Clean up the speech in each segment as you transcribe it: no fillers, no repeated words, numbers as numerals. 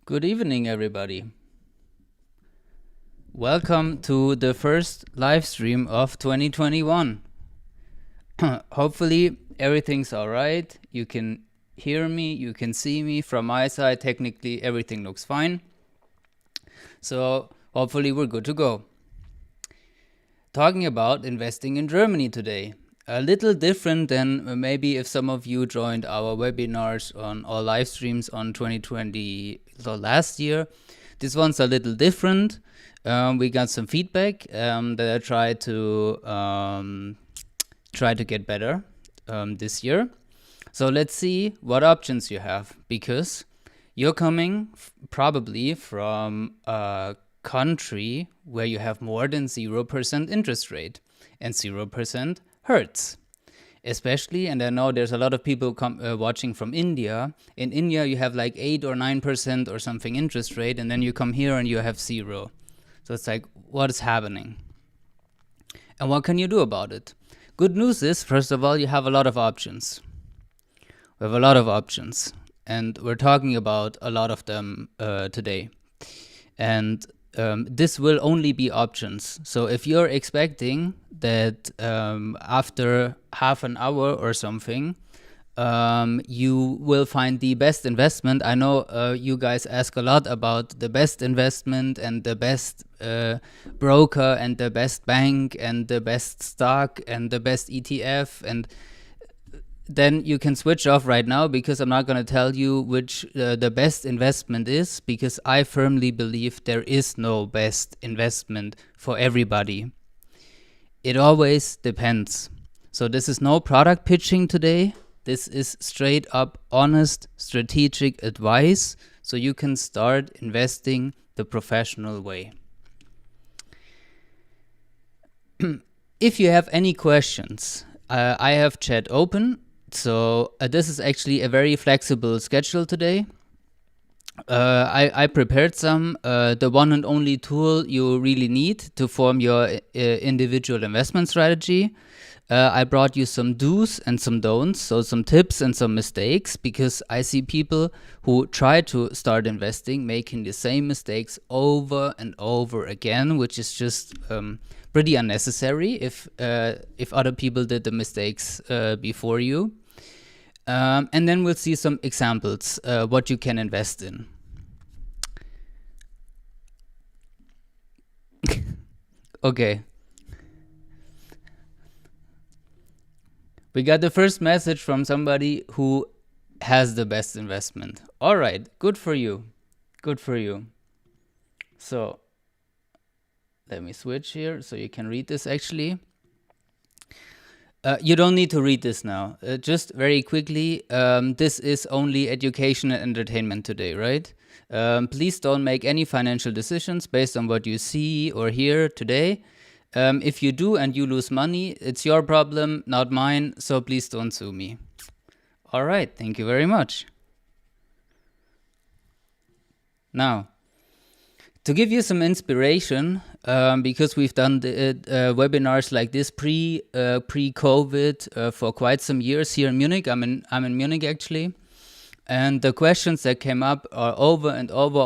Good evening, everybody. Welcome to the first live stream of 2021. Hopefully, everything's all right. You can hear me, you can see me. From my side, technically, everything looks fine. So, hopefully, we're good to go. Talking about investing in Germany today. A little different than maybe if some of you joined our webinars or live streams on 2020, so last year. This one's a little different. We got some feedback that I try to get better this year. So let's see what options you have, because you're coming probably from a country where you have more than 0% interest rate, and 0% hurts. Especially, and I know there's a lot of people watching from India. In India, you have like 8 or 9% or something interest rate, and then you come here and you have 0. So it's like, what is happening? And what can you do about it? Good news is, first of all, you have a lot of options. We have a lot of options, and we're talking about a lot of them today. And this will only be options. So if you're expecting that after half an hour or something, you will find the best investment. I know you guys ask a lot about the best investment and the best broker and the best bank and the best stock and the best ETF, and then you can switch off right now, because I'm not going to tell you which the best investment is, because I firmly believe there is no best investment for everybody. It always depends. So this is no product pitching today. This is straight up honest strategic advice, so you can start investing the professional way. If you have any questions, I have chat open. So this is actually a very flexible schedule today. I prepared some, the one and only tool you really need to form your individual investment strategy. I brought you some do's and some don'ts, so some tips and some mistakes, because I see people who try to start investing making the same mistakes over and over again, which is just pretty unnecessary if other people did the mistakes before you. And then we'll see some examples what you can invest in. Okay. We got the first message from somebody who has the best investment. All right, good for you. Good for you. So let me switch here so you can read this actually. You don't need to read this now. Just very quickly, this is only education and entertainment today, right? Please don't make any financial decisions based on what you see or hear today. If you do and you lose money, it's your problem, not mine, so please don't sue me. All right, thank you very much. Now, to give you some inspiration, because we've done the webinars like this pre-COVID for quite some years here in Munich. I'm in Munich actually, and the questions that came up are over and over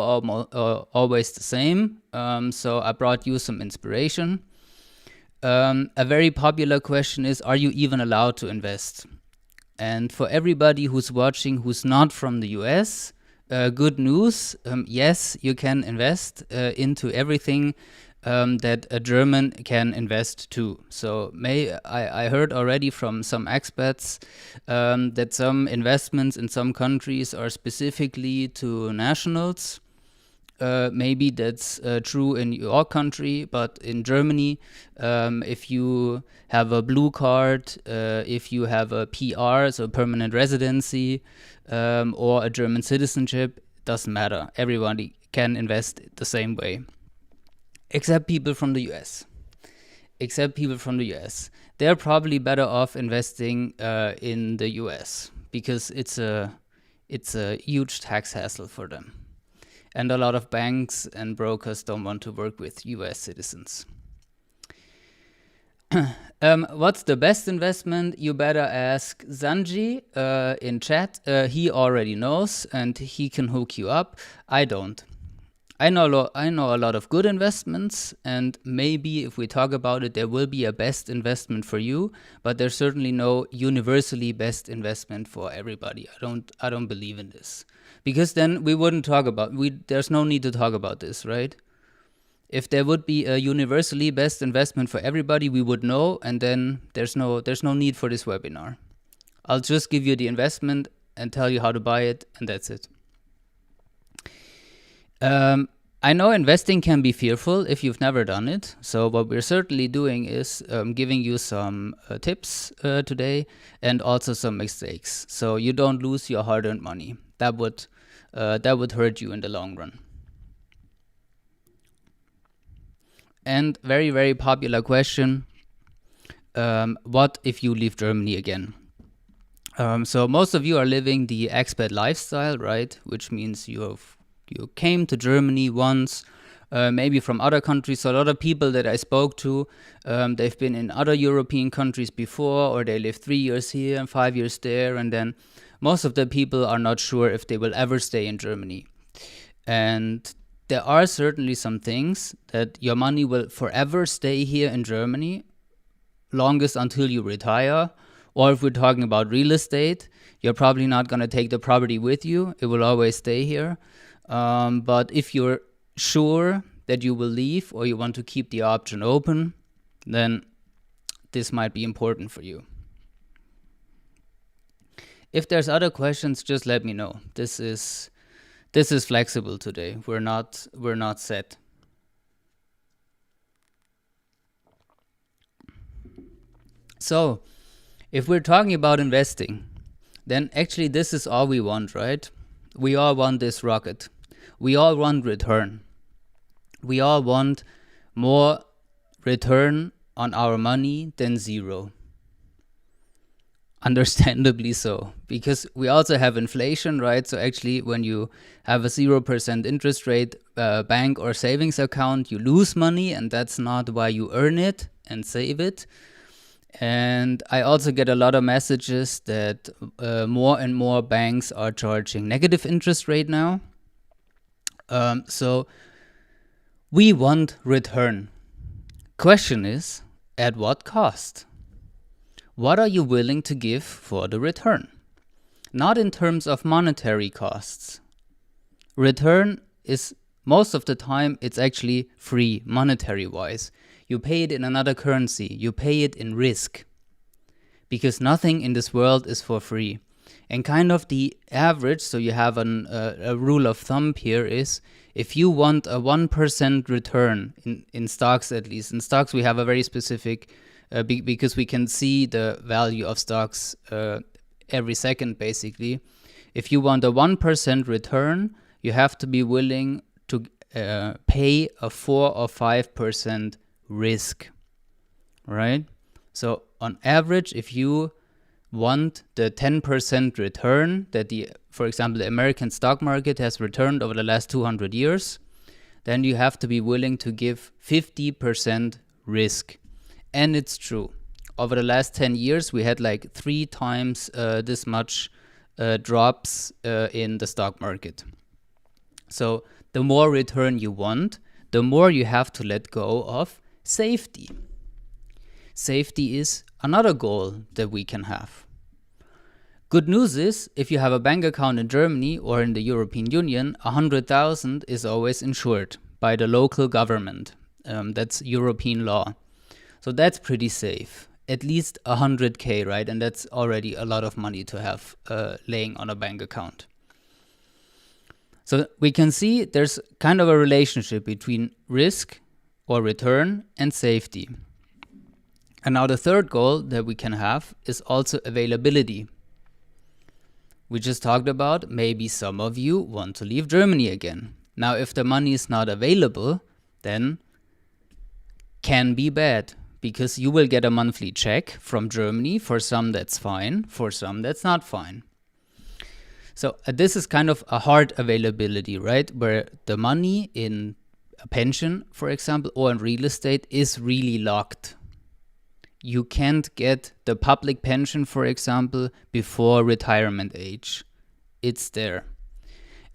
always the same. So I brought you some inspiration. A very popular question is, are you even allowed to invest? And for everybody who's watching who's not from the US, good news, yes, you can invest into everything that a German can invest to. So I heard already from some expats that some investments in some countries are specifically to nationals. Maybe that's true in your country, but in Germany, if you have a blue card, if you have a PR, so permanent residency, or a German citizenship, doesn't matter. Everybody can invest the same way, except people from the US. They're probably better off investing in the US, because it's a huge tax hassle for them. And a lot of banks and brokers don't want to work with US citizens. What's the best investment? You better ask Zanji in chat. He already knows and he can hook you up. I don't. I know a lot of good investments, and maybe if we talk about it, there will be a best investment for you, but there's certainly no universally best investment for everybody. I don't believe in this, because then we wouldn't talk about there's no need to talk about this, right? If there would be a universally best investment for everybody, we would know, and then there's no need for this webinar. I'll just give you the investment and tell you how to buy it, and that's it. I know investing can be fearful if you've never done it. So what we're certainly doing is giving you some tips today, and also some mistakes, so you don't lose your hard-earned money. That would hurt you in the long run. And very, very popular question: what if you leave Germany again? So most of you are living the expat lifestyle, right? Which means you came to Germany once, maybe from other countries. So a lot of people that I spoke to, they've been in other European countries before, or they live 3 years here and 5 years there, and then most of the people are not sure if they will ever stay in Germany. And there are certainly some things that your money will forever stay here in Germany, longest until you retire. Or if we're talking about real estate, you're probably not going to take the property with you. It will always stay here. But if you're sure that you will leave, or you want to keep the option open, then this might be important for you. If there's other questions, just let me know. This is flexible today. We're not set. So, if we're talking about investing, then actually this is all we want, right? We all want this rocket. We all want return. We all want more return on our money than zero. Understandably so, because we also have inflation, right? So actually, when you have a 0% interest rate bank or savings account, you lose money, and that's not why you earn it and save it. And I also get a lot of messages that more and more banks are charging negative interest rate now. So we want return. Question is, at what cost? What are you willing to give for the return? Not in terms of monetary costs. Return is, most of the time, it's actually free monetary wise. You pay it in another currency. You pay it in risk. Because nothing in this world is for free. And kind of the average, so you have a rule of thumb here, is if you want a 1% return, in stocks at least. In stocks we have a very specific, because we can see the value of stocks every second basically. If you want a 1% return, you have to be willing to pay a 4 or 5% risk, right? So on average, if you want the 10% return that for example, the American stock market has returned over the last 200 years, then you have to be willing to give 50% risk. And it's true. Over the last 10 years, we had like 3 times this much drops in the stock market. So the more return you want, the more you have to let go of safety. Safety is another goal that we can have. Good news is, if you have a bank account in Germany or in the European Union, 100,000 is always insured by the local government. That's European law. So that's pretty safe. At least 100K, right? And that's already a lot of money to have laying on a bank account. So we can see there's kind of a relationship between risk or return and safety. And now the third goal that we can have is also availability. We just talked about maybe some of you want to leave Germany again. Now, if the money is not available, then can be bad, because you will get a monthly check from Germany. For some that's fine, for some that's not fine. So this is kind of a hard availability, right? Where the money in a pension, for example, or in real estate is really locked. You can't get the public pension, for example, before retirement age. It's there.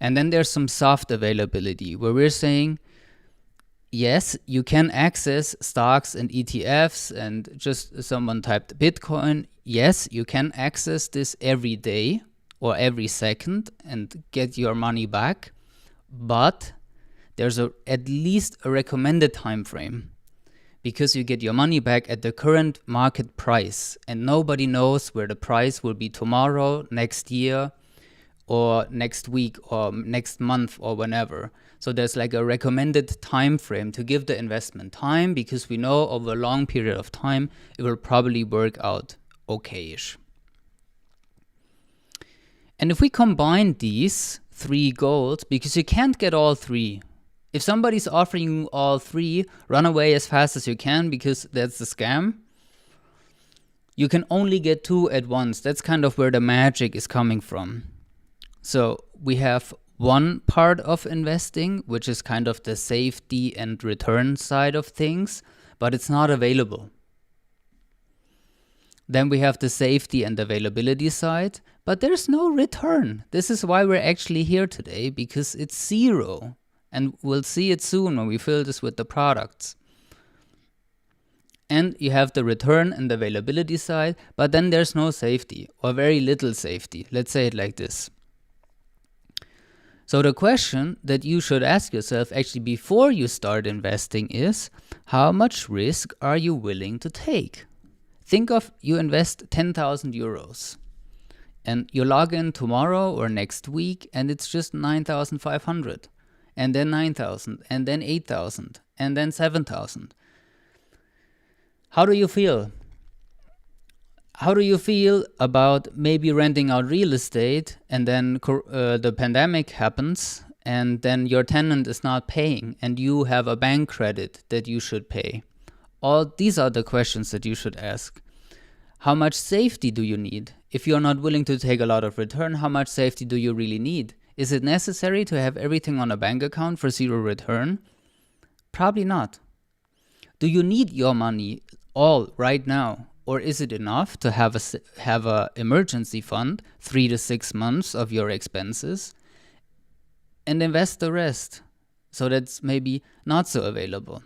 And then there's some soft availability where we're saying, yes, you can access stocks and ETFs, and just someone typed Bitcoin. Yes, you can access this every day or every second and get your money back. But there's at least a recommended time frame, because you get your money back at the current market price, and nobody knows where the price will be tomorrow, next year, or next week, or next month, or whenever. So there's like a recommended time frame to give the investment time, because we know over a long period of time it will probably work out okay-ish. And if we combine these three goals, because you can't get all three. If somebody's offering you all three, run away as fast as you can, because that's the scam. You can only get two at once. That's kind of where the magic is coming from. So we have one part of investing, which is kind of the safety and return side of things, but it's not available. Then we have the safety and availability side, but there's no return. This is why we're actually here today, because it's zero. And we'll see it soon when we fill this with the products. And you have the return and availability side, but then there's no safety, or very little safety. Let's say it like this. So the question that you should ask yourself actually before you start investing is, how much risk are you willing to take? Think of, you invest 10,000 euros and you log in tomorrow or next week and it's just 9,500, and then 9,000, and then 8,000, and then 7,000. How do you feel? How do you feel about maybe renting out real estate, and then the pandemic happens and then your tenant is not paying and you have a bank credit that you should pay? All these are the questions that you should ask. How much safety do you need? If you're not willing to take a lot of return, how much safety do you really need? Is it necessary to have everything on a bank account for zero return? Probably not. Do you need your money all right now? Or is it enough to have a emergency fund, 3 to 6 months of your expenses, and invest the rest? So that's maybe not so available.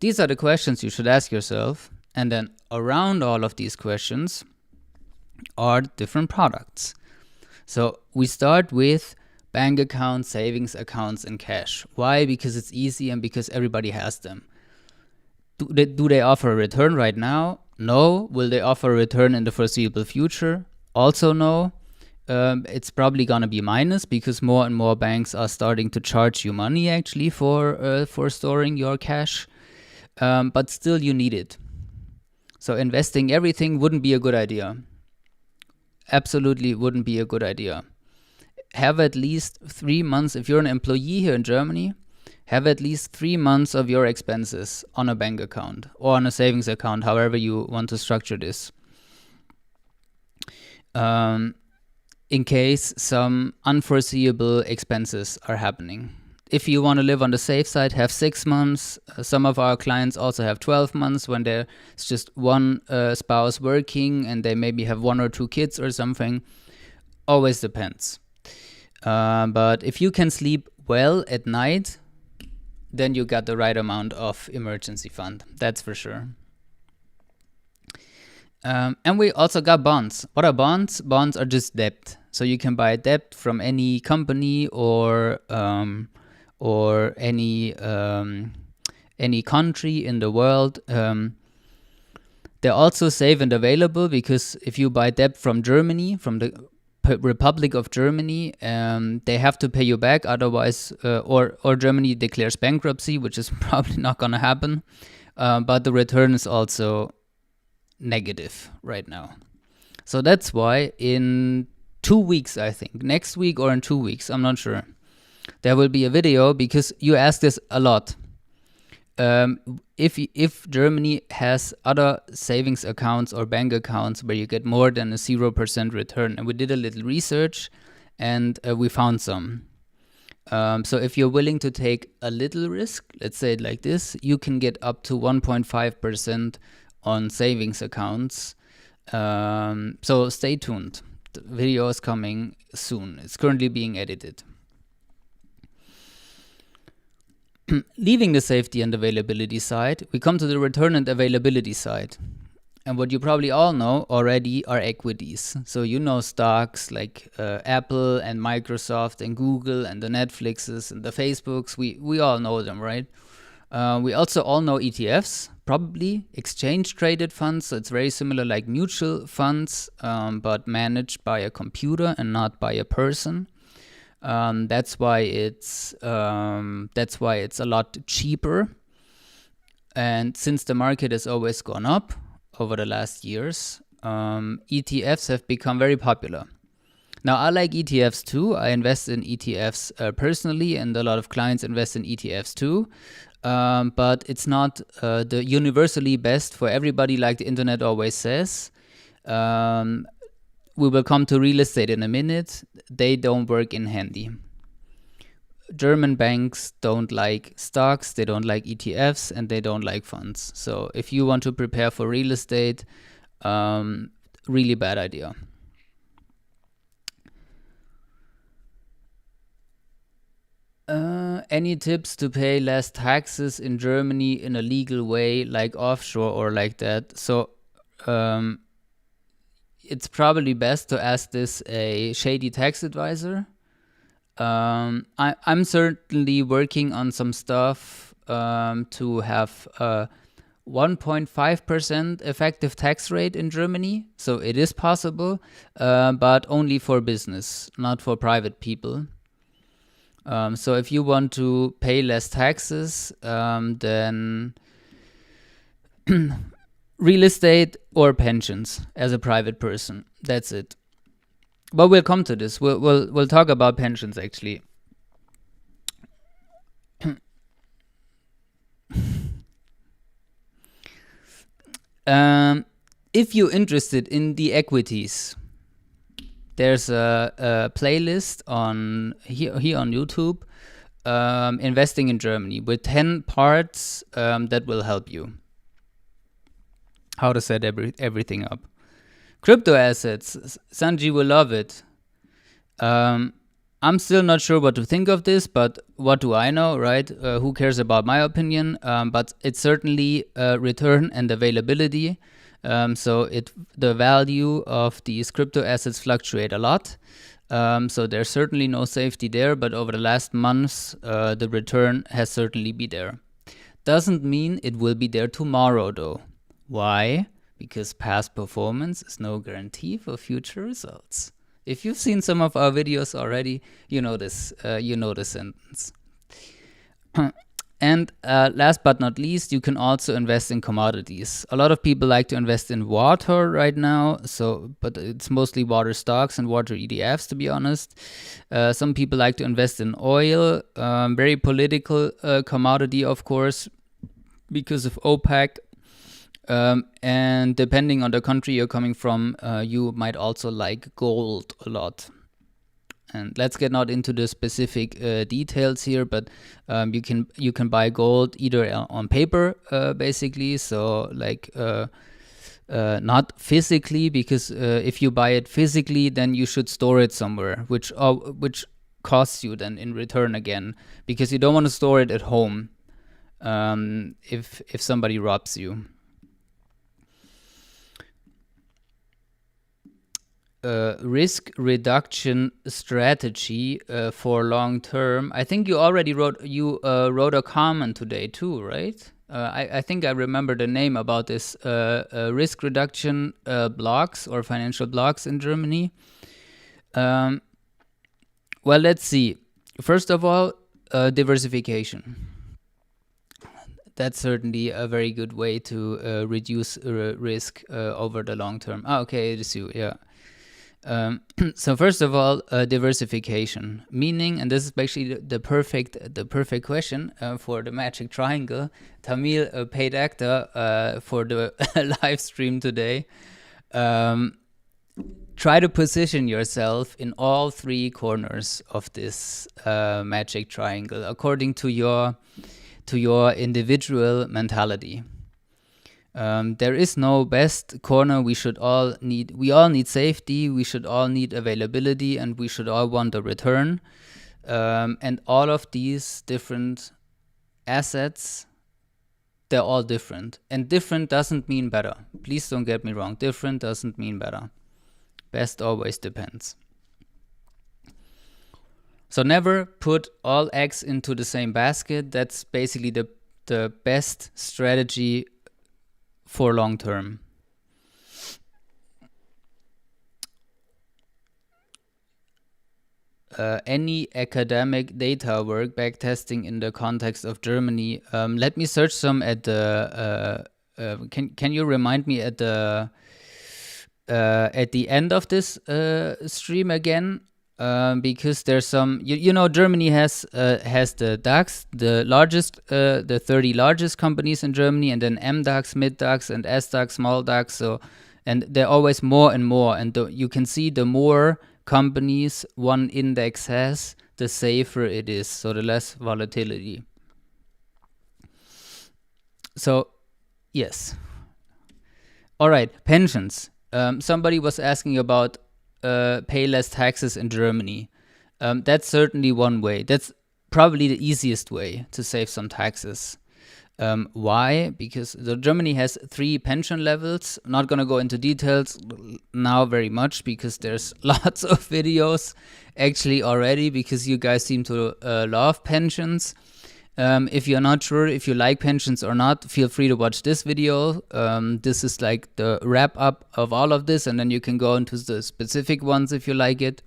These are the questions you should ask yourself. And then around all of these questions are different products. So we start with bank accounts, savings accounts, and cash. Why? Because it's easy and because everybody has them. Do they offer a return right now? No. Will they offer a return in the foreseeable future? Also no. It's probably going to be minus, because more and more banks are starting to charge you money actually for storing your cash. But still you need it. So investing everything wouldn't be a good idea. Absolutely wouldn't be a good idea. Have at least 3 months, if you're an employee here in Germany, have at least 3 months of your expenses on a bank account or on a savings account, however you want to structure this. In case some unforeseeable expenses are happening. If you want to live on the safe side, have 6 months. Some of our clients also have 12 months when there's just one spouse working and they maybe have 1 or 2 kids or something. Always depends. But if you can sleep well at night, then you got the right amount of emergency fund. That's for sure. And we also got bonds. What are bonds? Bonds are just debt. So you can buy debt from any company or any country in the world. They're also safe and available, because if you buy debt from Germany, from the Republic of Germany, they have to pay you back, otherwise, or Germany declares bankruptcy, which is probably not going to happen. But the return is also negative right now. So that's why in 2 weeks, I think, next week or in 2 weeks, I'm not sure, there will be a video, because you ask this a lot. If Germany has other savings accounts or bank accounts where you get more than a 0% return, and we did a little research and we found some. So if you're willing to take a little risk, let's say it like this, you can get up to 1.5% on savings accounts. So stay tuned. The video is coming soon. It's currently being edited. Leaving the safety and availability side, we come to the return and availability side. And what you probably all know already are equities. So you know stocks like Apple and Microsoft and Google and the Netflixes and the Facebooks. We all know them, right? We also all know ETFs, probably exchange traded funds. So it's very similar like mutual funds, but managed by a computer and not by a person. That's why it's a lot cheaper. And since the market has always gone up over the last years, ETFs have become very popular. Now, I like ETFs too. I invest in ETFs personally, and a lot of clients invest in ETFs too. But it's not the universally best for everybody, like the internet always says. We will come to real estate in a minute. They don't work in handy. German banks don't like stocks, they don't like ETFs, and they don't like funds. So if you want to prepare for real estate, really bad idea. Any tips to pay less taxes in Germany in a legal way, like offshore or like that? So it's probably best to ask this a shady tax advisor. I'm certainly working on some stuff to have a 1.5% effective tax rate in Germany. So it is possible, but only for business, not for private people. So if you want to pay less taxes, then real estate or pensions as a private person. That's it. But we'll come to this. We'll talk about pensions actually. If you're interested in the equities, there's a playlist on here on YouTube, investing in Germany, with 10 parts that will help you. How to set everything up. Crypto assets, Sanji will love it. I'm still not sure what to think of this, but what do I know, right? Who cares about my opinion? But it's certainly return and availability. So the value of these crypto assets fluctuate a lot. So there's certainly no safety there, but over the last months, the return has certainly been there. Doesn't mean it will be there tomorrow though. Why? Because past performance is no guarantee for future results. If you've seen some of our videos already, you know this. You know the sentence. And last but not least, you can also invest in commodities. A lot of people like to invest in water right now, but it's mostly water stocks and water ETFs, to be honest. Some people like to invest in oil, very political commodity, of course, because of OPEC. And depending on the country you're coming from, you might also like gold a lot. And let's get not into the specific details here, but you can buy gold either on paper, basically. So like not physically, because if you buy it physically, then you should store it somewhere, which costs you then in return again, because you don't want to store it at home if somebody robs you. Risk reduction strategy for long term. I think you already wrote a comment today too, right? I think I remember the name about this risk reduction blocks or financial blocks in Germany. Well, let's see. First of all, diversification. That's certainly a very good way to reduce risk over the long term. Okay, it is you, yeah. So first of all, diversification, meaning, and this is actually the perfect question for the magic triangle. Tamil, a paid actor for the live stream today. Try to position yourself in all three corners of this magic triangle according to your individual mentality. There is no best corner. We all need safety, we should all need availability, and we should all want a return. And all of these different assets, they're all different. And different doesn't mean better. Please don't get me wrong. Different doesn't mean better. Best always depends. So never put all eggs into the same basket. That's basically the best strategy for long term. Any academic data work backtesting in the context of Germany? Let me search some at the. Can you remind me at the end of this stream again? Because there's some, Germany has the DAX, the largest, the 30 largest companies in Germany, and then MDAX, MidDAX, and SDAX, small DAX. So, and they're always more and more. And you can see the more companies one index has, the safer it is. So the less volatility. So, yes. All right, pensions. Somebody was asking about pay less taxes in Germany. That's certainly one way. That's probably the easiest way to save some taxes. Why? Because Germany has 3 pension levels. I'm not going to go into details now very much because there's lots of videos actually already, because you guys seem to love pensions. If you're not sure if you like pensions or not, feel free to watch this video. This is like the wrap up of all of this, and then you can go into the specific ones if you like it.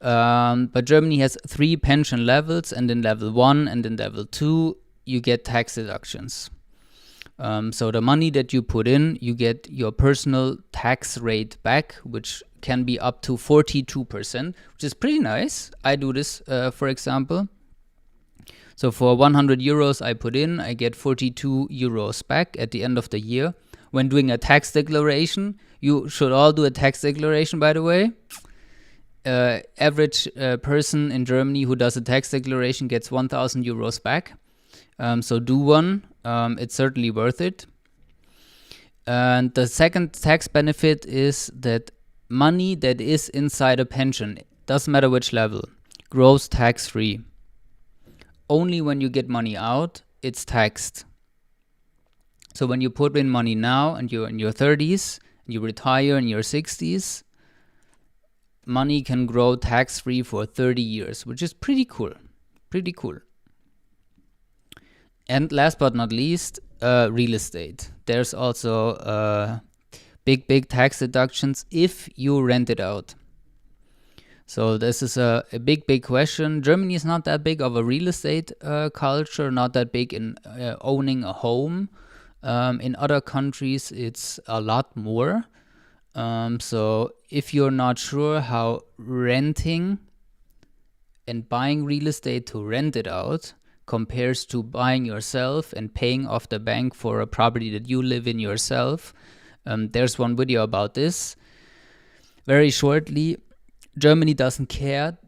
But Germany has 3 pension levels, and in level 1 and in level 2, you get tax deductions. So the money that you put in, you get your personal tax rate back, which can be up to 42%, which is pretty nice. I do this, for example. So for 100 euros I put in, I get 42 euros back at the end of the year. When doing a tax declaration, you should all do a tax declaration, by the way. Average person in Germany who does a tax declaration gets 1,000 euros back. So do one. It's certainly worth it. And the second tax benefit is that money that is inside a pension, doesn't matter which level, grows tax-free. Only when you get money out, it's taxed. So when you put in money now and you're in your 30s, you retire in your 60s, money can grow tax-free for 30 years, which is pretty cool. Pretty cool. And last but not least, real estate. There's also big tax deductions if you rent it out. So this is a big question. Germany is not that big of a real estate culture, not that big in owning a home. In other countries, it's a lot more. So if you're not sure how renting and buying real estate to rent it out compares to buying yourself and paying off the bank for a property that you live in yourself, there's one video about this. Very shortly, Germany doesn't care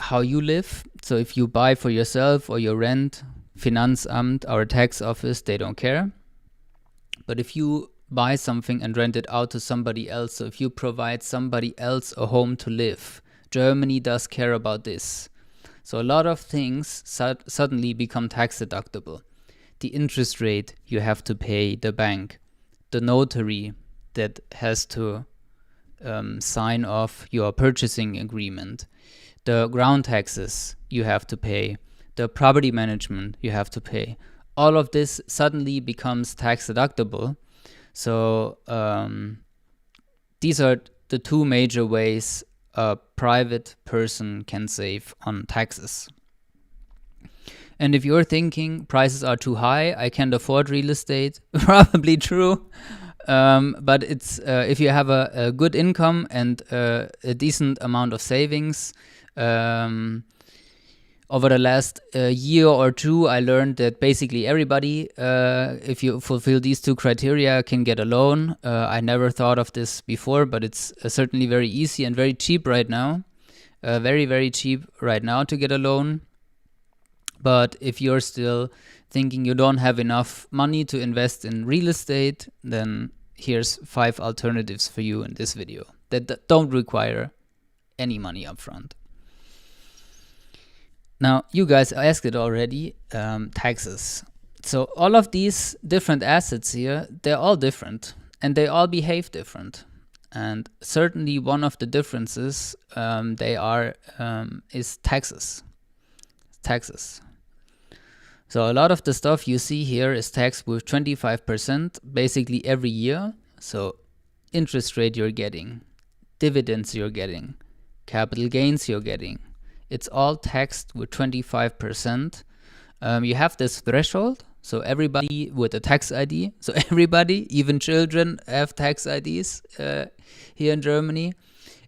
how you live. So if you buy for yourself or you rent, Finanzamt, our tax office, they don't care. But if you buy something and rent it out to somebody else, so if you provide somebody else a home to live, Germany does care about this. So a lot of things suddenly become tax deductible. The interest rate you have to pay the bank, the notary that has to sign off your purchasing agreement, the ground taxes you have to pay, the property management you have to pay. All of this suddenly becomes tax deductible. So these are the 2 major ways a private person can save on taxes. And if you're thinking prices are too high, I can't afford real estate, probably true. But it's if you have a good income and a decent amount of savings, over the last year or 2, I learned that basically everybody, if you fulfill these 2 criteria, can get a loan. I never thought of this before, but it's certainly very easy and very cheap right now. Very, very cheap right now to get a loan. But if you're still thinking you don't have enough money to invest in real estate, then here's 5 alternatives for you in this video that don't require any money upfront. Now, you guys asked it already, taxes. So all of these different assets here, they're all different and they all behave different. And certainly one of the differences is taxes. Taxes. So a lot of the stuff you see here is taxed with 25% basically every year. So interest rate you're getting, dividends you're getting, capital gains you're getting. It's all taxed with 25%. You have this threshold. So everybody with a tax ID, so everybody, even children, have tax IDs here in Germany.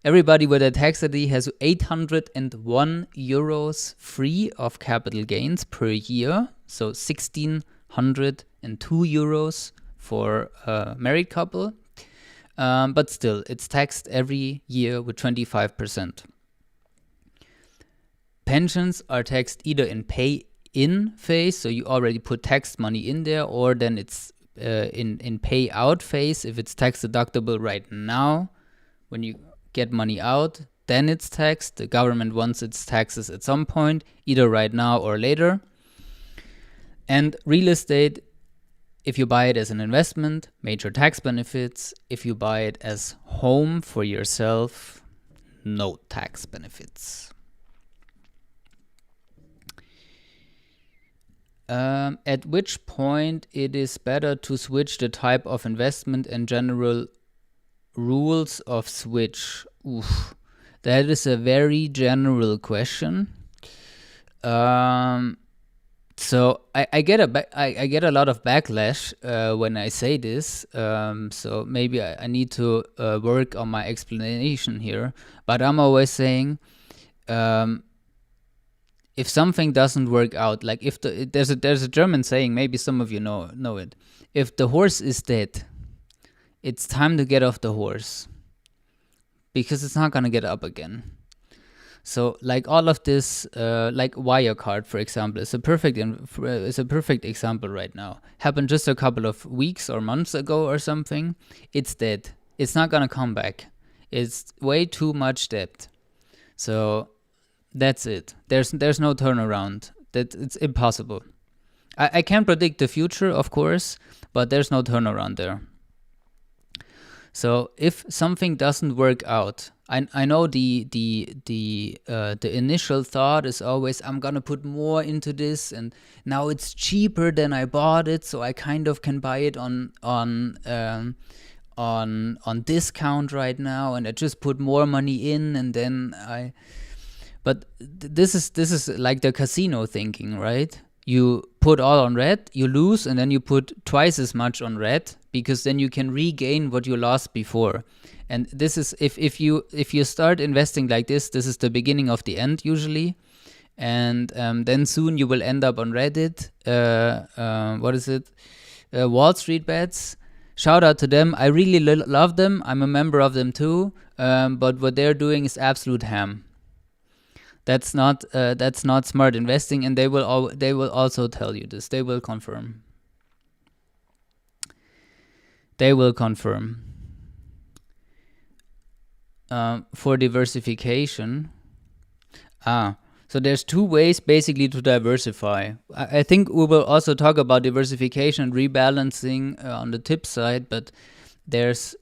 Everybody with a tax ID has 801 euros free of capital gains per year. So 1,602 euros for a married couple. But still, it's taxed every year with 25%. Pensions are taxed either in pay-in phase, so you already put tax money in there, or then it's in pay-out phase. If it's tax deductible right now, when you get money out, then it's taxed. The government wants its taxes at some point, either right now or later. And real estate, if you buy it as an investment, major tax benefits. If you buy it as home for yourself, no tax benefits. At which point it is better to switch the type of investment and general rules of switch? Oof, that is a very general question. So I get a lot of backlash when I say this. So maybe I need to work on my explanation here. But I'm always saying, if something doesn't work out, like if there's a German saying, maybe some of you know it. If the horse is dead, it's time to get off the horse, because it's not gonna get up again. So like all of this, like Wirecard, for example, is a perfect example right now. Happened just a couple of weeks or months ago or something. It's dead. It's not gonna come back. It's way too much debt. So that's it. There's no turnaround. It's impossible. I can predict the future, of course, but there's no turnaround there. So if something doesn't work out, I know the initial thought is always, I'm gonna put more into this, and now it's cheaper than I bought it, so I kind of can buy it on discount right now, and I just put more money in, and then But this is like the casino thinking, right? You put all on red, you lose, and then you put twice as much on red, because then you can regain what you lost before. And this is if you start investing like this is the beginning of the end usually. And then soon you will end up on Reddit. What is it? Wall Street Bets. Shout out to them. I really love them. I'm a member of them too. But what they're doing is absolute ham. That's not smart investing, and they will also tell you this. They will confirm. For diversification, so there's 2 ways basically to diversify. I think we will also talk about diversification and rebalancing on the tip side, but there's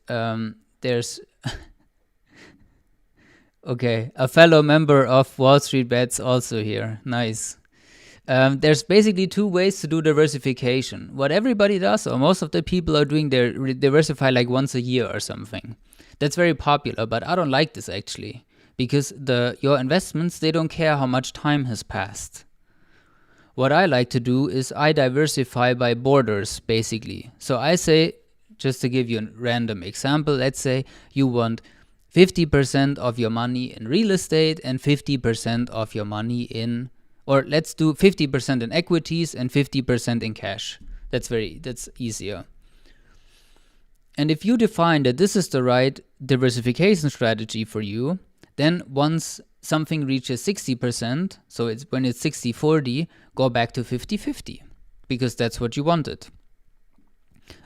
okay, a fellow member of Wall Street Bets also here. Nice. There's basically 2 ways to do diversification. What everybody does, or most of the people are doing, they diversify like once a year or something. That's very popular, but I don't like this actually, because your investments, they don't care how much time has passed. What I like to do is I diversify by borders, basically. So I say, just to give you a random example, let's say you want 50% of your money in real estate and 50% of your money in, or let's do 50% in equities and 50% in cash. That's easier. And if you define that this is the right diversification strategy for you, then once something reaches 60%, so when it's 60-40, go back to 50-50. because that's what you wanted.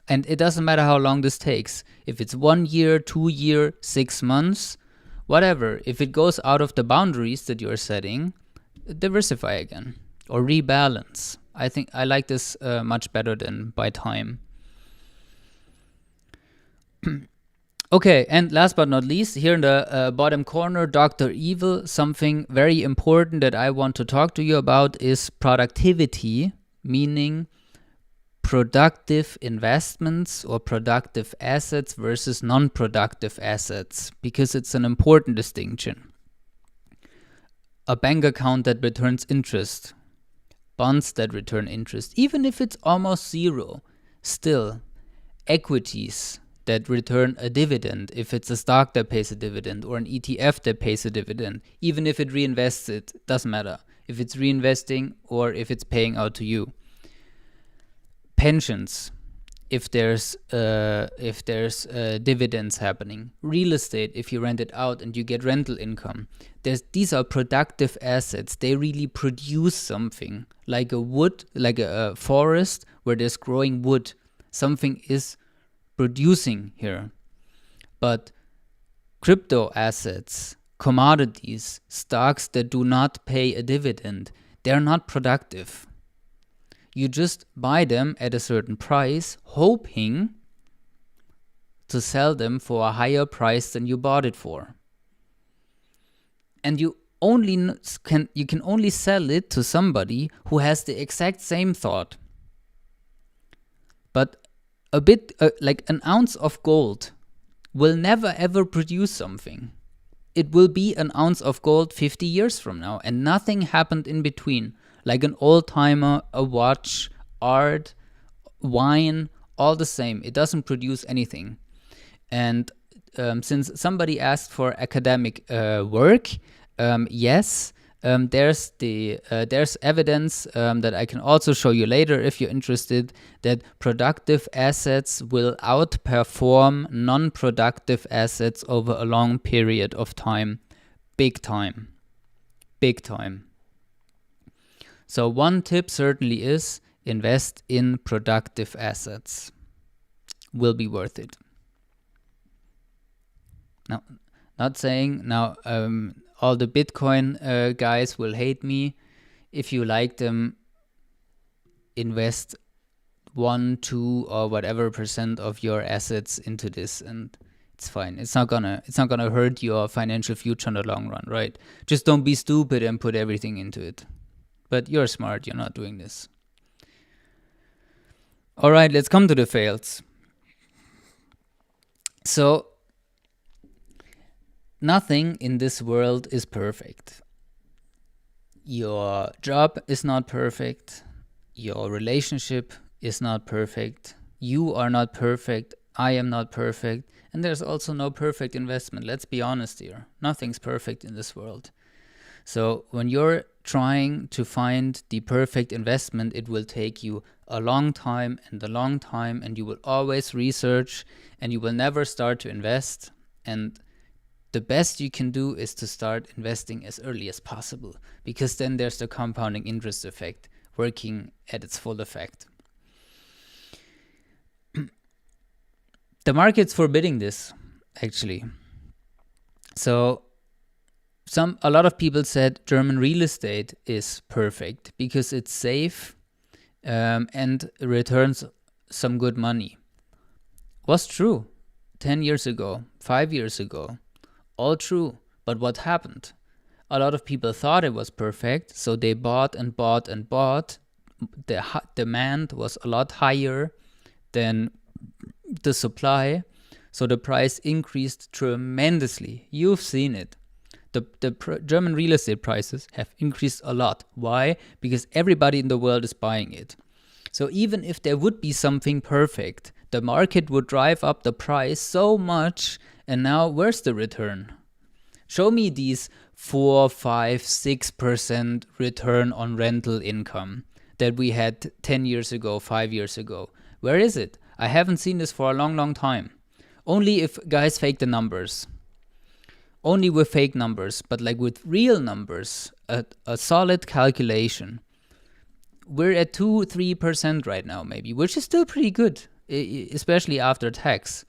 And it doesn't matter how long this takes. If it's 1 year, 2 year, 6 months, whatever. If it goes out of the boundaries that you're setting, diversify again or rebalance. I think I like this much better than by time. Okay, and last but not least, here in the bottom corner, Dr. Evil, something very important that I want to talk to you about is productivity, meaning productive investments or productive assets versus non-productive assets, because it's an important distinction. A bank account that returns interest, bonds that return interest, even if it's almost zero, still equities that return a dividend, if it's a stock that pays a dividend or an ETF that pays a dividend, even if it reinvests it, doesn't matter if it's reinvesting or if it's paying out to you. Pensions, if there's dividends happening. Real estate, if you rent it out and you get rental income. These are productive assets. They really produce something, like a forest where there's growing wood. Something is producing here. But crypto assets, commodities, stocks that do not pay a dividend, they're not productive. You just buy them at a certain price, hoping to sell them for a higher price than you bought it for. And you can only sell it to somebody who has the exact same thought. But a bit like an ounce of gold will never ever produce something. It will be an ounce of gold 50 years from now, and nothing happened in between. Like an old-timer, a watch, art, wine, all the same. It doesn't produce anything. And since somebody asked for academic work, yes, there's evidence that I can also show you later if you're interested, that productive assets will outperform non-productive assets over a long period of time. Big time. Big time. So one tip certainly is invest in productive assets. Will be worth it. Now, not saying now all the Bitcoin guys will hate me. If you like them, invest 1, 2, or whatever % of your assets into this, and it's fine. It's not gonna hurt your financial future in the long run, right? Just don't be stupid and put everything into it. But you're smart, you're not doing this. All right, let's come to the fails. So, nothing in this world is perfect. Your job is not perfect. Your relationship is not perfect. You are not perfect. I am not perfect. And there's also no perfect investment. Let's be honest here. Nothing's perfect in this world. So when you're trying to find the perfect investment, it will take you a long time, and you will always research, and you will never start to invest. And the best you can do is to start investing as early as possible, because then there's the compounding interest effect working at its full effect. The market's forbidding this, actually. So a lot of people said German real estate is perfect because it's safe and returns some good money. Was true 10 years ago, 5 years ago. All true. But what happened? A lot of people thought it was perfect, so they bought and bought and bought. The demand was a lot higher than the supply, so the price increased tremendously. You've seen it. The German real estate prices have increased a lot. Why? Because everybody in the world is buying it. So even if there would be something perfect, the market would drive up the price so much, and now where's the return? Show me these 4, 5, 6% return on rental income that we had 10 years ago, 5 years ago. Where is it? I haven't seen this for a long, long time. Only if guys fake the numbers. Only with fake numbers, but like with real numbers, a solid calculation. we're at 2-3% right now, maybe, which is still pretty good, especially after tax.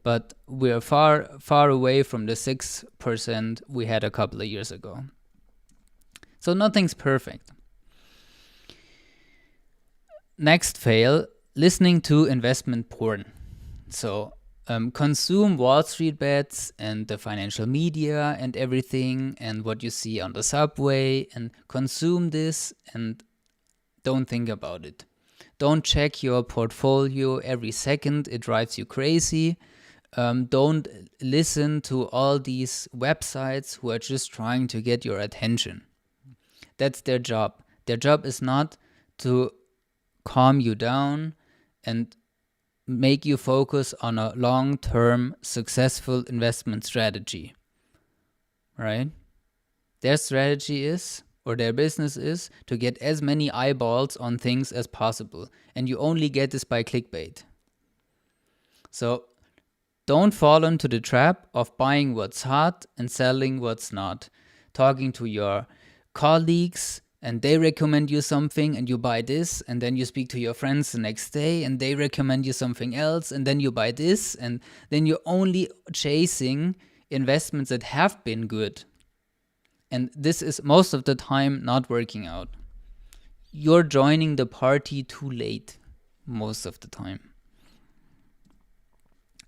But we're far away from the 6% we had a couple of years ago. So nothing's perfect. Next fail, listening to investment porn. So consume Wall Street bets and the financial media and everything and what you see on the subway, and consume this and don't think about it. Don't check your portfolio every second. It drives you crazy. Don't listen to all these websites who are just trying to get your attention. That's their job. Their job is not to calm you down and make you focus on a long-term successful investment strategy, right? Their strategy is, or their business is, to get as many eyeballs on things as possible. And you only get this by clickbait. So don't fall into the trap of buying what's hot and selling what's not. Talking to your colleagues and they recommend you something and you buy this, and then you speak to your friends the next day and they recommend you something else and then you buy this, and then you're only chasing investments that have been good. And this is most of the time not working out. You're joining the party too late most of the time.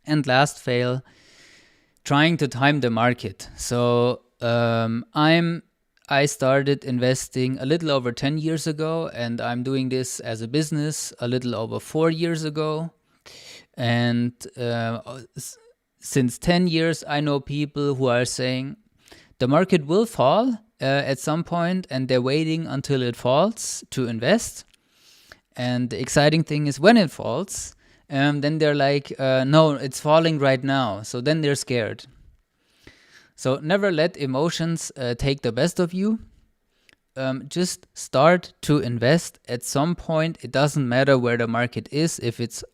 And last fail, trying to time the market. So I started investing a little over 10 years ago, and I'm doing this as a business a little over 4 years ago. And since 10 years, I know people who are saying the market will fall at some point, and they're waiting until it falls to invest. And the exciting thing is when it falls, then they're like, no, it's falling right now. So then they're scared. So never let emotions take the best of you. Just start to invest at some point. It doesn't matter where the market is, if it's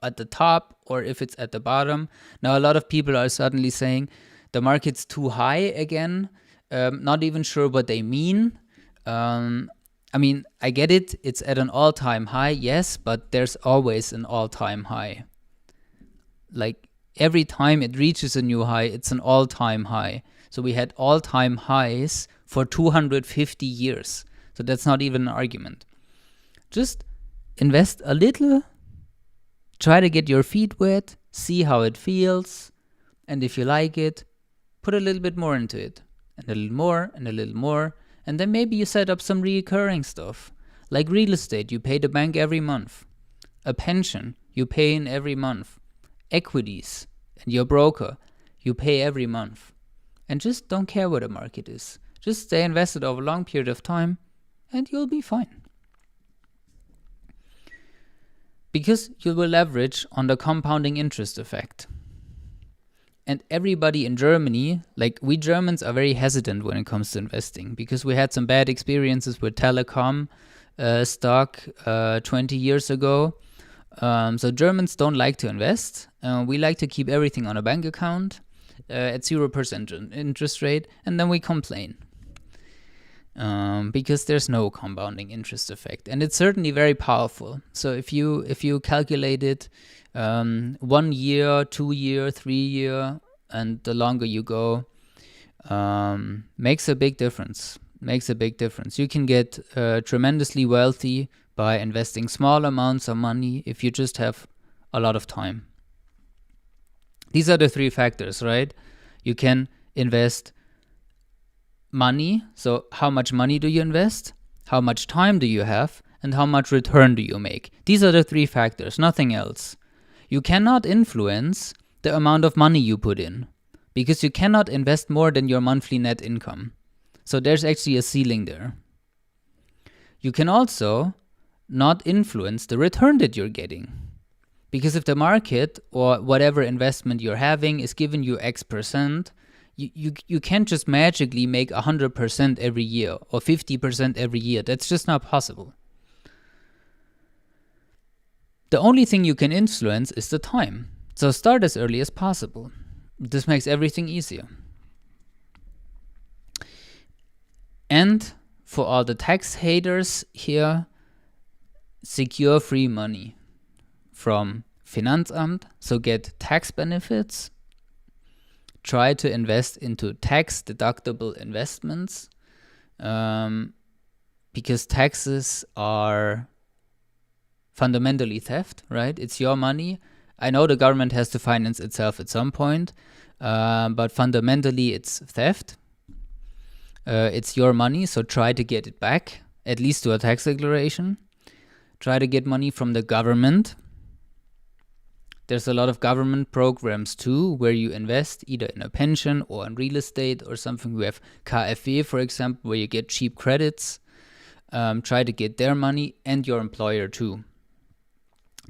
at the top or if it's at the bottom. Now a lot of people are suddenly saying the market's too high again. Not even sure what they mean. I mean, I get it. It's at an all-time high, yes, but there's always an all-time high. Like every time it reaches a new high, it's an all-time high. So we had all-time highs for 250 years. So that's not even an argument. Just invest a little, try to get your feet wet, see how it feels, and if you like it, put a little bit more into it, and a little more, and a little more, and then maybe you set up some recurring stuff. Like real estate, you pay the bank every month. A pension, you pay in every month. Equities, and your broker, you pay every month. And just don't care where the market is. Just stay invested over a long period of time, and you'll be fine. Because you will leverage on the compounding interest effect. And everybody in Germany, like we Germans are very hesitant when it comes to investing because we had some bad experiences with telecom stock 20 years ago. So Germans don't like to invest. We like to keep everything on a bank account at 0% interest rate, and then we complain. Because there's no compounding interest effect. And it's certainly very powerful. So if you calculate it 1 year, 2 year, 3 year, and the longer you go, makes a big difference. You can get tremendously wealthy by investing small amounts of money if you just have a lot of time. These are the 3 factors, right? You can invest money. So how much money do you invest? How much time do you have? And how much return do you make? These are the 3 factors, nothing else. You cannot influence the amount of money you put in because you cannot invest more than your monthly net income. So there's actually a ceiling there. You can also not influence the return that you're getting. Because if the market or whatever investment you're having is giving you X%, you can't just magically make 100% every year or 50% every year. That's just not possible. The only thing you can influence is the time. So start as early as possible. This makes everything easier. And for all the tax haters here, secure free money from Finanzamt, so get tax benefits. Try to invest into tax deductible investments, because taxes are fundamentally theft, right? It's your money. I know the government has to finance itself at some point, but fundamentally it's theft. It's your money, so try to get it back, at least to a tax declaration. Try to get money from the government. There's a lot of government programs too, where you invest either in a pension or in real estate or something. We have KfW, for example, where you get cheap credits. Try to get their money and your employer too.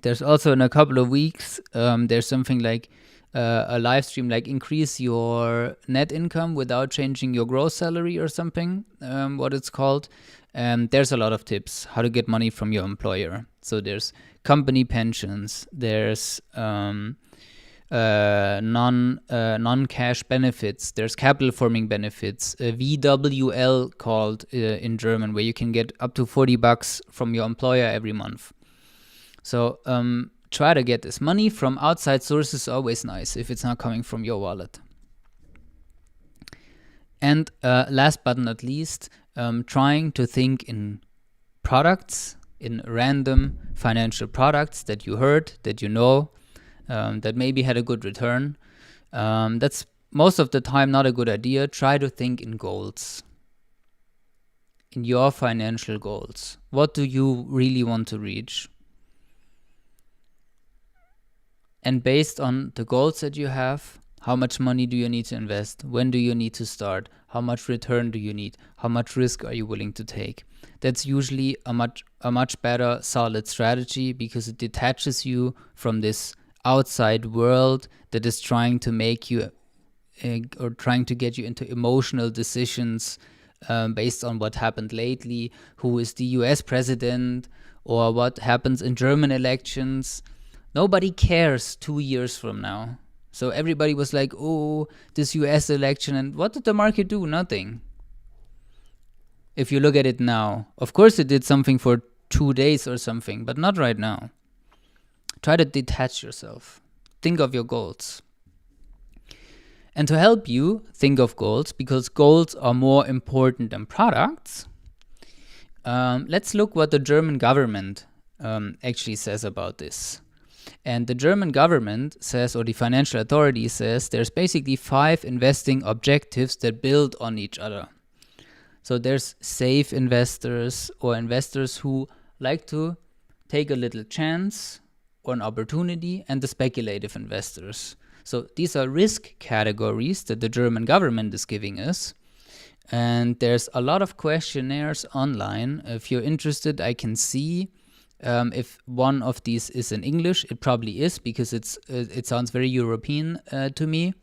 There's also in a couple of weeks, there's something like a live stream, like increase your net income without changing your gross salary or something, what it's called. There's a lot of tips how to get money from your employer. So there's company pensions, there's non-cash benefits, there's capital forming benefits, VWL called in German, where you can get up to $40 from your employer every month. So try to get this money from outside sources, always nice if it's not coming from your wallet. And last but not least, trying to think in products, in random financial products that you heard, that you know, that maybe had a good return. That's most of the time not a good idea. Try to think in goals, in your financial goals. What do you really want to reach? And based on the goals that you have, how much money do you need to invest? When do you need to start? How much return do you need? How much risk are you willing to take? That's usually a much better solid strategy, because it detaches you from this outside world that is trying to make you or trying to get you into emotional decisions based on what happened lately, who is the US president, or what happens in German elections. Nobody cares 2 years from now. So everybody was like, oh, this US election, and what did the market do? Nothing. If you look at it now, of course it did something for 2 days or something, but not right now. Try to detach yourself. Think of your goals. And to help you think of goals, because goals are more important than products, let's look what the German government actually says about this. And the German government says, or the financial authority says, there's basically 5 investing objectives that build on each other. So there's safe investors, or investors who like to take a little chance or an opportunity, and the speculative investors. So these are risk categories that the German government is giving us. And there's a lot of questionnaires online. If you're interested, I can see if one of these is in English. It probably is, because it sounds very European to me.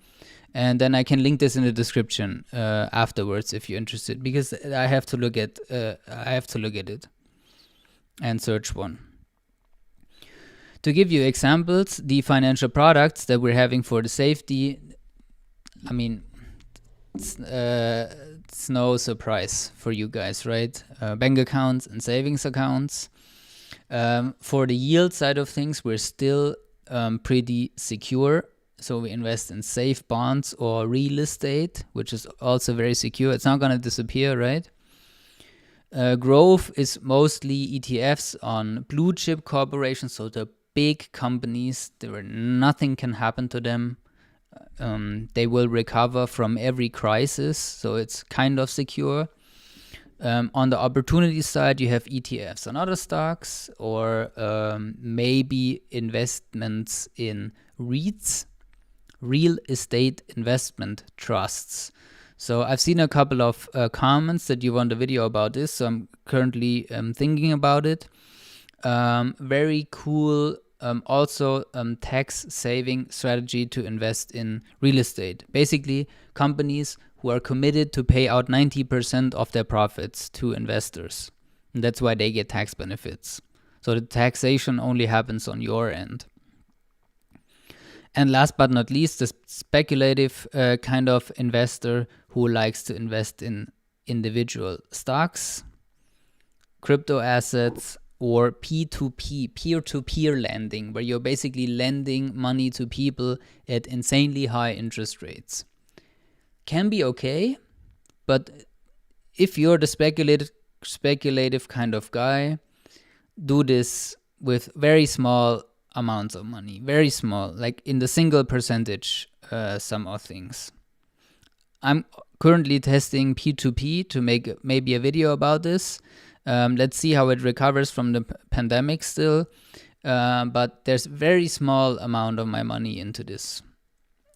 And then I can link this in the description afterwards if you're interested, because I have to look at it and search one. To give you examples, the financial products that we're having for the safety, I mean, it's no surprise for you guys, right? Bank accounts and savings accounts. For the yield side of things, we're still pretty secure. So we invest in safe bonds or real estate, which is also very secure. It's not going to disappear, right? Growth is mostly ETFs on blue chip corporations, so the big companies, nothing can happen to them. They will recover from every crisis, so it's kind of secure. On the opportunity side, you have ETFs on other stocks, or maybe investments in REITs, real estate investment trusts. So I've seen a couple of comments that you want a video about this, so I'm currently thinking about it. Very cool. Also, tax saving strategy to invest in real estate. Basically, companies who are committed to pay out 90% of their profits to investors. And that's why they get tax benefits. So the taxation only happens on your end. And last but not least, the speculative kind of investor who likes to invest in individual stocks, crypto assets, or P2P, peer-to-peer lending, where you're basically lending money to people at insanely high interest rates. Can be okay, but if you're the speculative kind of guy, do this with very small amounts of money, very small, like in the single percentage sum of things. I'm currently testing P2P to make maybe a video about this. Let's see how it recovers from the pandemic still. But there's very small amount of my money into this.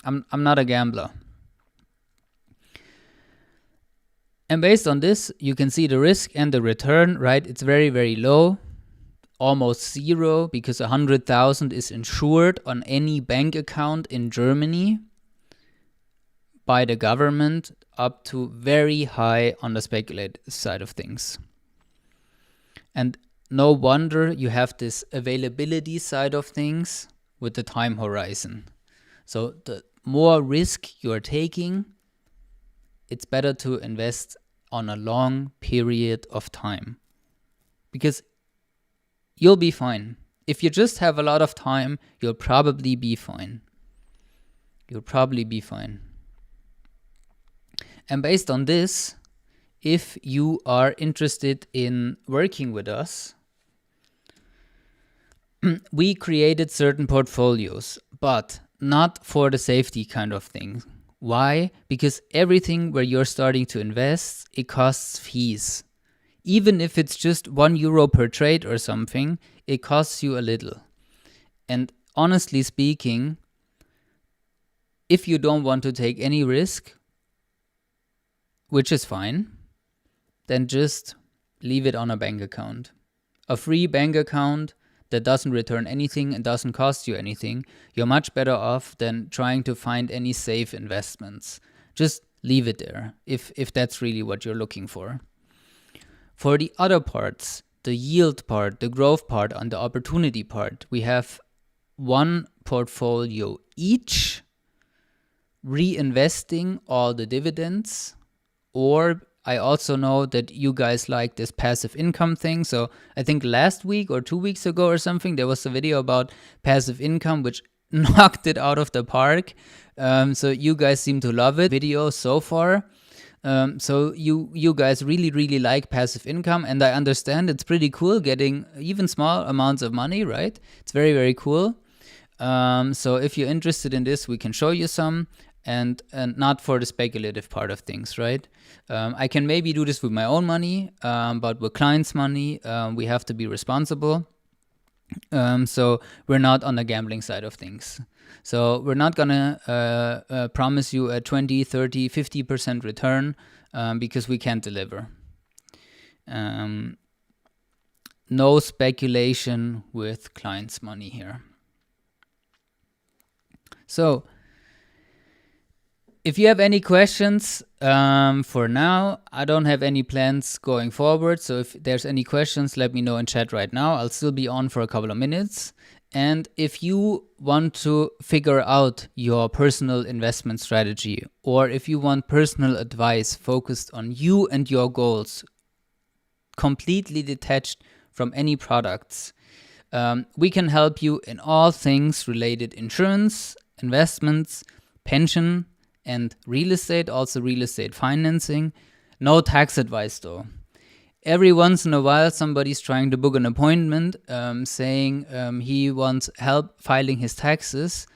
I'm not a gambler. And based on this, you can see the risk and the return, right? It's very, very low, almost zero, because 100,000 is insured on any bank account in Germany by the government, up to very high on the speculative side of things. And no wonder you have this availability side of things with the time horizon. So the more risk you're taking, it's better to invest on a long period of time, because you'll be fine. If you just have a lot of time, you'll probably be fine. You'll probably be fine. And based on this, if you are interested in working with us, we created certain portfolios, but not for the safety kind of thing. Why? Because everything where you're starting to invest, it costs fees. Even if it's just €1 per trade or something, it costs you a little. And honestly speaking, if you don't want to take any risk, which is fine, then just leave it on a bank account. A free bank account that doesn't return anything and doesn't cost you anything, you're much better off than trying to find any safe investments. Just leave it there if that's really what you're looking for. For the other parts, the yield part, the growth part, and the opportunity part, we have one portfolio each, reinvesting all the dividends. Or I also know that you guys like this passive income thing. So I think last week or 2 weeks ago or something, there was a video about passive income, which knocked it out of the park. So you guys seem to love it. Video so far. So you guys really, really like passive income. And I understand it's pretty cool getting even small amounts of money, right? It's very, very cool. So if you're interested in this, we can show you some. And not for the speculative part of things, right? I can maybe do this with my own money, but with clients' money, we have to be responsible. So we're not on the gambling side of things. So we're not gonna promise you a 20, 30, 50% return because we can't deliver. No speculation with clients' money here. So if you have any questions, for now, I don't have any plans going forward. So if there's any questions, let me know in chat right now. I'll still be on for a couple of minutes. And if you want to figure out your personal investment strategy, or if you want personal advice focused on you and your goals, completely detached from any products, we can help you in all things related insurance, investments, pension, and real estate, also real estate financing. No tax advice though. Every once in a while, somebody's trying to book an appointment saying he wants help filing his taxes.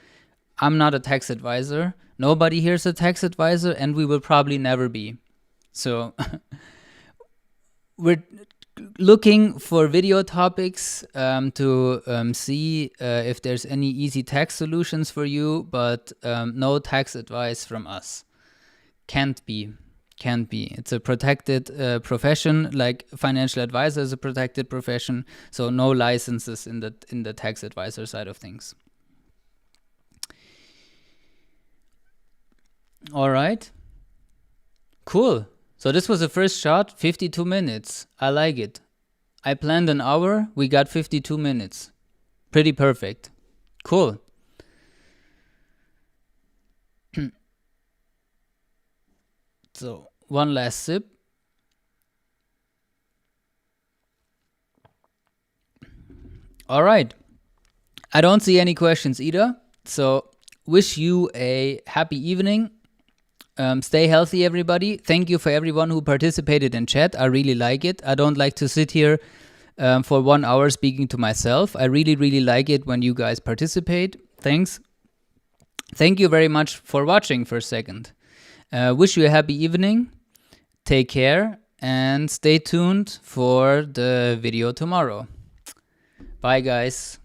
I'm not a tax advisor. Nobody here is a tax advisor, and we will probably never be. So we're looking for video topics to see if there's any easy tax solutions for you, but no tax advice from us. Can't be. It's a protected profession, like financial advisor is a protected profession, so no licenses in the tax advisor side of things. All right. Cool. So this was the first shot, 52 minutes. I like it. I planned an hour, we got 52 minutes. Pretty perfect. Cool. So, one last sip. All right. I don't see any questions either. So wish you a happy evening. Stay healthy, everybody. Thank you for everyone who participated in chat. I really like it. I don't like to sit here for 1 hour speaking to myself. I really, really like it when you guys participate. Thanks. Thank you very much for watching for a second. Wish you a happy evening. Take care and stay tuned for the video tomorrow. Bye, guys.